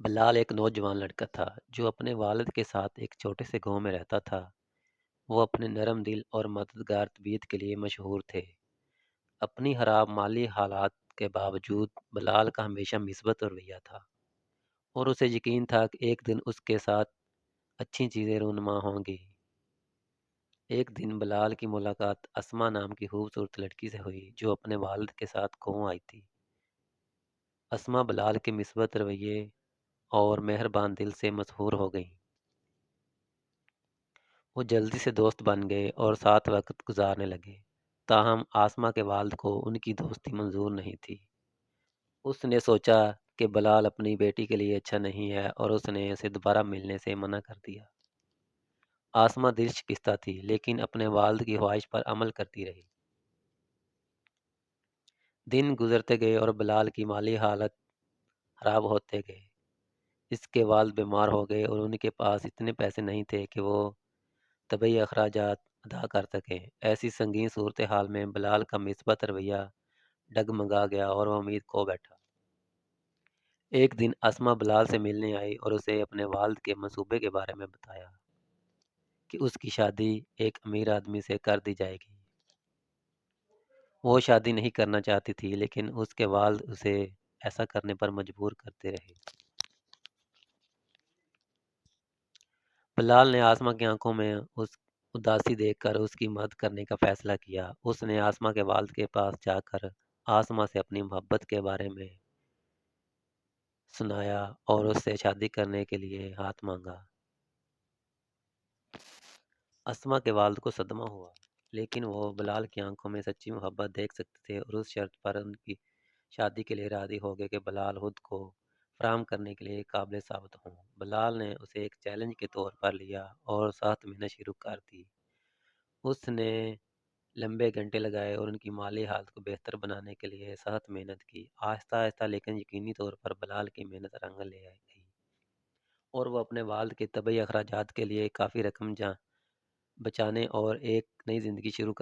بلال ایک نوجوان لڑکا تھا جو اپنے والد کے ساتھ ایک چھوٹے سے گاؤں میں رہتا تھا۔ وہ اپنے نرم دل اور مددگار طبیعت کے لیے مشہور تھے۔ اپنی خراب مالی حالات کے باوجود بلال کا ہمیشہ مثبت رویہ تھا اور اسے یقین تھا کہ ایک دن اس کے ساتھ اچھی چیزیں رونما ہوں گی۔ ایک دن بلال کی ملاقات اسما نام کی خوبصورت لڑکی سے ہوئی جو اپنے والد کے ساتھ گاؤں آئی تھی۔ اسما بلال کے مثبت رویے اور مہربان دل سے مسحور ہو گئی۔ وہ جلدی سے دوست بن گئے اور ساتھ وقت گزارنے لگے۔ تاہم آسما کے والد کو ان کی دوستی منظور نہیں تھی۔ اس نے سوچا کہ بلال اپنی بیٹی کے لیے اچھا نہیں ہے اور اس نے اسے دوبارہ ملنے سے منع کر دیا۔ آسما دل شکستہ تھی لیکن اپنے والد کی خواہش پر عمل کرتی رہی۔ دن گزرتے گئے اور بلال کی مالی حالت خراب ہوتے گئے۔ اس کے والد بیمار ہو گئے اور ان کے پاس اتنے پیسے نہیں تھے کہ وہ طبی اخراجات ادا کر سکیں۔ ایسی سنگین صورتحال میں بلال کا مثبت رویہ ڈگمگا گیا اور وہ امید کھو بیٹھا۔ ایک دن اسما بلال سے ملنے آئی اور اسے اپنے والد کے منصوبے کے بارے میں بتایا کہ اس کی شادی ایک امیر آدمی سے کر دی جائے گی۔ وہ شادی نہیں کرنا چاہتی تھی لیکن اس کے والد اسے ایسا کرنے پر مجبور کرتے رہے۔ بلال نے آسما کی آنکھوں میں اس اداسی دیکھ کر اس کی مدد کرنے کا فیصلہ کیا۔ اس نے آسما کے والد کے پاس جا کر آسما سے اپنی محبت کے بارے میں سنایا اور اس سے شادی کرنے کے لیے ہاتھ مانگا۔ اسما کے والد کو صدمہ ہوا لیکن وہ بلال کی آنکھوں میں سچی محبت دیکھ سکتے تھے اور اس شرط پر ان کی شادی کے لیے راضی ہو گئے کہ بلال خود کو فراہم کرنے کے لیے قابل ثابت ہوں۔ بلال نے اسے ایک چیلنج کے طور پر لیا اور ساتھ محنت شروع کر دی۔ اس نے لمبے گھنٹے لگائے اور ان کی مالی حالت کو بہتر بنانے کے لیے سخت محنت کی۔ آہستہ آہستہ لیکن یقینی طور پر بلال کی محنت رنگ لے گئی اور وہ اپنے والد کے طبی اخراجات کے لیے کافی رقم بچانے اور ایک نئی زندگی شروع